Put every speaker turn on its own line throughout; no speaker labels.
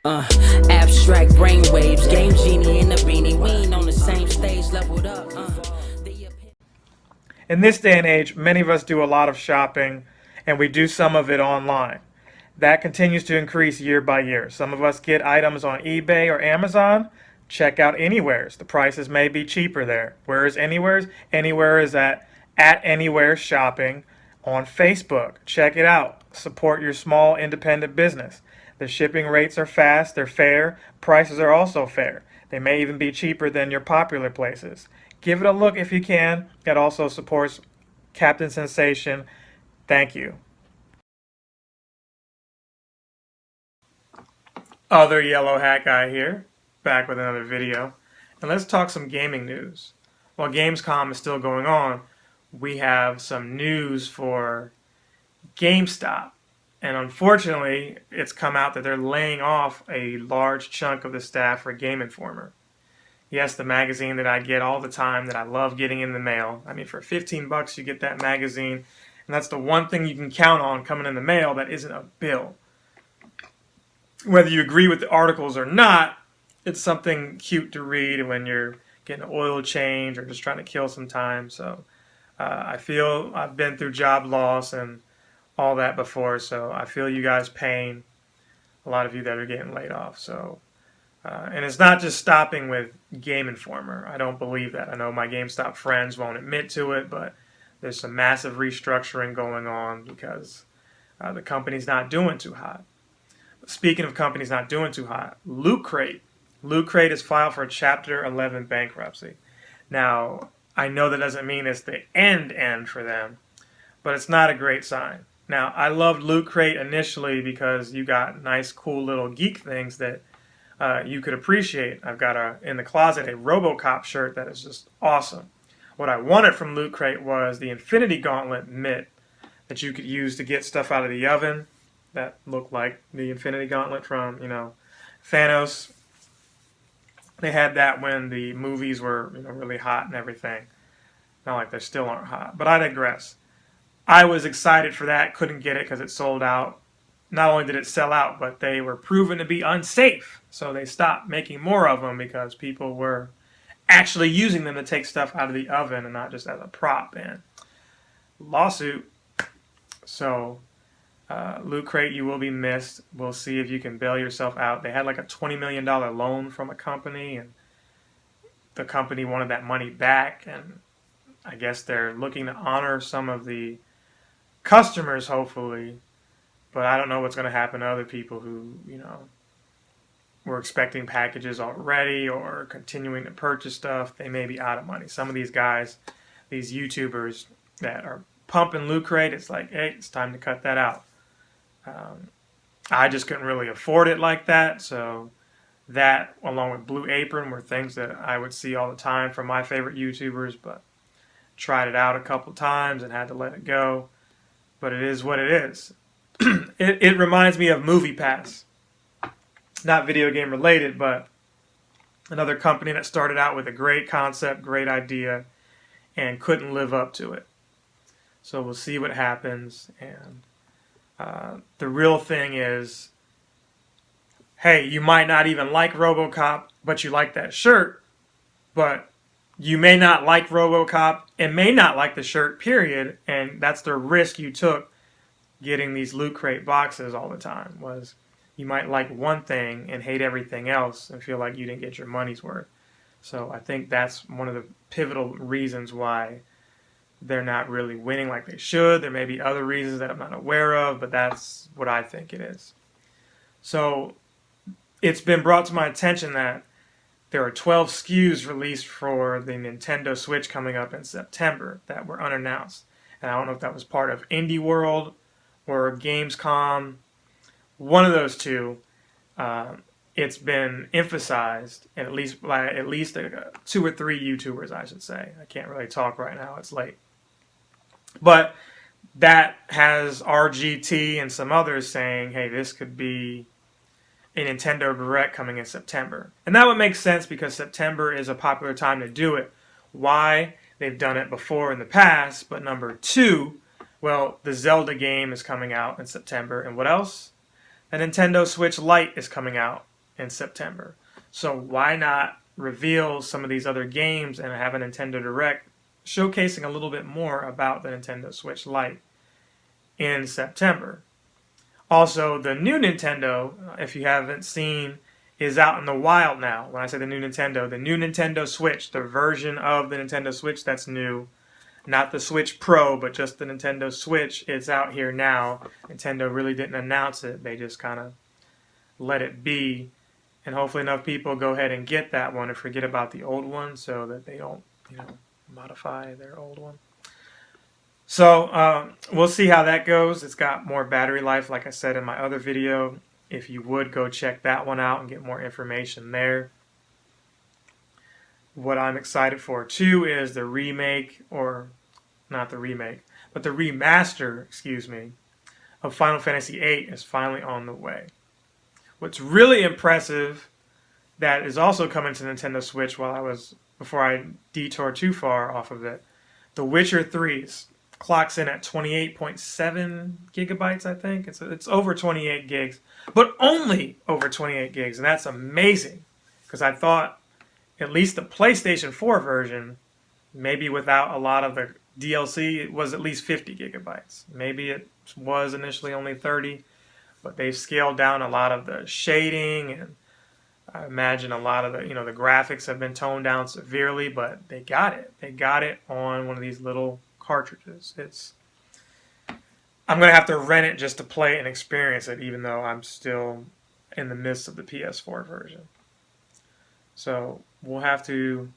Abstract brainwaves, game genie in the beanie. We ain't on the same stage, leveled up.
In this day and age, many of us do a lot of shopping, and we do some of it online. That continues to increase year by year. Some of us get items on eBay or Amazon. Check out Anywheres. The prices may be cheaper there. Where is Anywheres? Anywhere is at Anywhere Shopping on Facebook. Check it out. Support your small independent business. The shipping rates are fast, they're fair, prices are also fair. They may even be cheaper than your popular places. Give it a look if you can. It also supports Captain Sensation. Thank you. Other yellow hat guy here, back with another video. And let's talk some gaming news. While Gamescom is still going on, we have some news for GameStop. And unfortunately, it's come out that they're laying off a large chunk of the staff for Game Informer. Yes, the magazine that I get all the time, that I love getting in the mail. I mean, for 15 bucks, you get that magazine. And that's the one thing you can count on coming in the mail that isn't a bill. Whether you agree with the articles or not, it's something cute to read when you're getting an oil change or just trying to kill some time. So I feel I've been through job loss and all that before, so I feel you guys' pain, a lot of you that are getting laid off. So, and it's not just stopping with Game Informer. I don't believe that. I know my GameStop friends won't admit to it, but there's some massive restructuring going on because the company's not doing too hot. Speaking of companies not doing too hot, LootCrate. LootCrate is filed for Chapter 11 bankruptcy. Now, I know that doesn't mean it's the end for them, but it's not a great sign. Now, I loved LootCrate initially because you got nice, cool little geek things that you could appreciate. I've got in the closet a RoboCop shirt that is just awesome. What I wanted from LootCrate was the Infinity Gauntlet mitt that you could use to get stuff out of the oven that looked like the Infinity Gauntlet from, Thanos. They had that when the movies were, really hot and everything. Not like they still aren't hot, but I digress. I was excited for that, couldn't get it because it sold out. Not only did it sell out, but they were proven to be unsafe. So they stopped making more of them because people were actually using them to take stuff out of the oven and not just as a prop. And lawsuit. So LootCrate, you will be missed. We'll see if you can bail yourself out. They had like a $20 million loan from a company, and the company wanted that money back. And I guess they're looking to honor some of the customers, hopefully, but I don't know what's going to happen to other people who, were expecting packages already or continuing to purchase stuff. They may be out of money. Some of these guys, these YouTubers that are pumping LootCrate, it's like, hey, it's time to cut that out. I just couldn't really afford it like that, so that, along with Blue Apron, were things that I would see all the time from my favorite YouTubers, but tried it out a couple times and had to let it go. But it is what it is. It reminds me of MoviePass. Not video game related, but another company that started out with a great concept, great idea, and couldn't live up to it. So we'll see what happens. And the real thing is, hey, you might not even like RoboCop, but you like that shirt. But you may not like RoboCop and may not like the shirt, period. And that's the risk you took getting these LootCrate boxes all the time, was you might like one thing and hate everything else and feel like you didn't get your money's worth. So I think that's one of the pivotal reasons why they're not really winning like they should. There may be other reasons that I'm not aware of, but that's what I think it is. So it's been brought to my attention that there are 12 SKUs released for the Nintendo Switch coming up in September that were unannounced. And I don't know if that was part of Indie World or Gamescom. One of those two. It's been emphasized, and at least 2 or 3 YouTubers, I should say. I can't really talk right now, it's late. But that has RGT and some others saying, hey, this could be a Nintendo Direct coming in September. And that would make sense because September is a popular time to do it. Why? They've done it before in the past, but number 2, well, the Zelda game is coming out in September. And what else? The Nintendo Switch Lite is coming out in September. So why not reveal some of these other games and have a Nintendo Direct showcasing a little bit more about the Nintendo Switch Lite in September. Also, the new Nintendo, if you haven't seen, is out in the wild now. When I say the new Nintendo Switch, the version of the Nintendo Switch that's new, not the Switch Pro, but just the Nintendo Switch, it's out here now. Nintendo really didn't announce it. They just kind of let it be. And hopefully enough people go ahead and get that one and forget about the old one so that they don't, modify their old one. So we'll see how that goes. It's got more battery life, like I said in my other video. If you would, go check that one out and get more information there. What I'm excited for, too, is the remake, or not the remake, but the remaster, of Final Fantasy VIII is finally on the way. What's really impressive that is also coming to Nintendo Switch before I detour too far off of it, The Witcher 3's clocks in at 28.7 gigabytes, I think. It's over 28 gigs, but only over 28 gigs, and that's amazing, because I thought at least the PlayStation 4 version, maybe without a lot of the DLC, it was at least 50 gigabytes. Maybe it was initially only 30, but they've scaled down a lot of the shading, and I imagine a lot of the the graphics have been toned down severely, but they got it. They got it on one of these little cartridges. I'm gonna have to rent it just to play and experience it, even though I'm still in the midst of the PS4 version. So we'll have to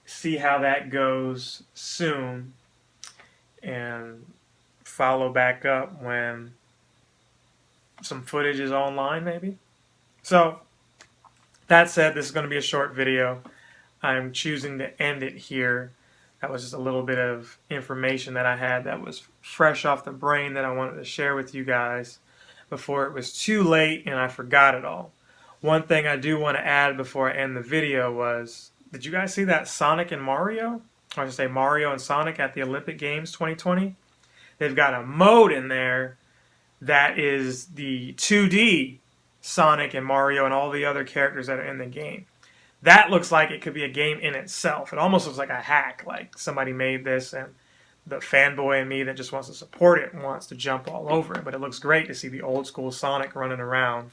see how that goes soon and follow back up when some footage is online, maybe. So that said, this is going to be a short video. I'm choosing to end it here. That was just a little bit of information that I had that was fresh off the brain that I wanted to share with you guys before it was too late and I forgot it all. One thing I do want to add before I end the video was, did you guys see that Sonic and Mario? Or I should say Mario and Sonic at the Olympic Games 2020? They've got a mode in there that is the 2D Sonic and Mario and all the other characters that are in the game. That looks like it could be a game in itself. It almost looks like a hack, like somebody made this and the fanboy in me that just wants to support it wants to jump all over it. But it looks great to see the old school Sonic running around.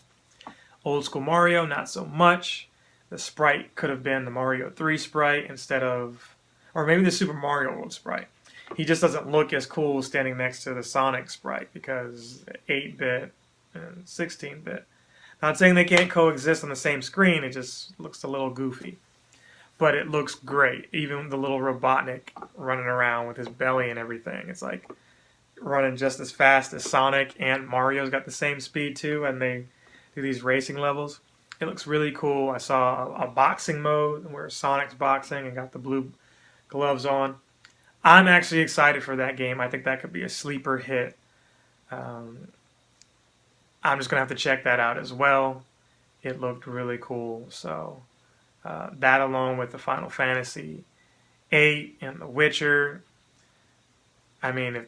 Old school Mario, not so much. The sprite could have been the Mario 3 sprite instead of, or maybe the Super Mario World sprite. He just doesn't look as cool standing next to the Sonic sprite because 8-bit and 16-bit. Not saying they can't coexist on the same screen, it just looks a little goofy. But it looks great. Even the little Robotnik running around with his belly and everything. It's like running just as fast as Sonic, and Mario's got the same speed too, and they do these racing levels. It looks really cool. I saw a boxing mode where Sonic's boxing and got the blue gloves on. I'm actually excited for that game. I think that could be a sleeper hit. I'm just going to have to check that out as well. It looked really cool. So that along with the Final Fantasy VIII and The Witcher. I mean,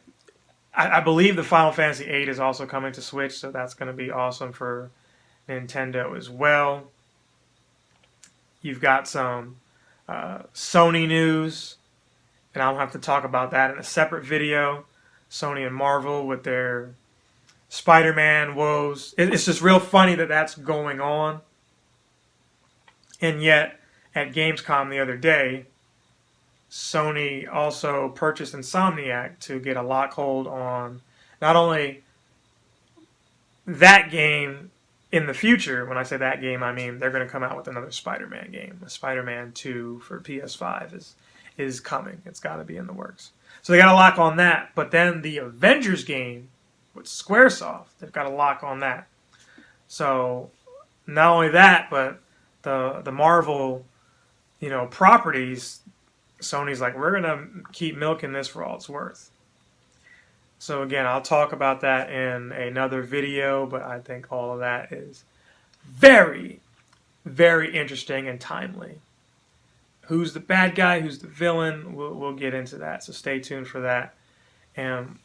I believe the Final Fantasy VIII is also coming to Switch, so that's going to be awesome for Nintendo as well. You've got some Sony news, and I'll have to talk about that in a separate video. Sony and Marvel with their Spider-Man woes. It's just real funny that that's going on. And yet, at Gamescom the other day, Sony also purchased Insomniac to get a lockhold on not only that game in the future. When I say that game, I mean they're going to come out with another Spider-Man game. A Spider-Man 2 for PS5 is coming. It's got to be in the works. So they got a lock on that. But then the Avengers game with Squaresoft, they've got a lock on that. So not only that, but the Marvel, properties, Sony's like, we're gonna keep milking this for all it's worth. So again, I'll talk about that in another video, but I think all of that is very, very interesting and timely. Who's the bad guy? Who's the villain? We'll get into that. So stay tuned for that. And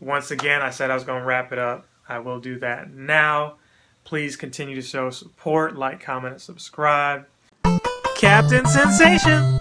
once again, I said I was going to wrap it up. I will do that now. Please continue to show support, like, comment, and subscribe. Captain Sensation!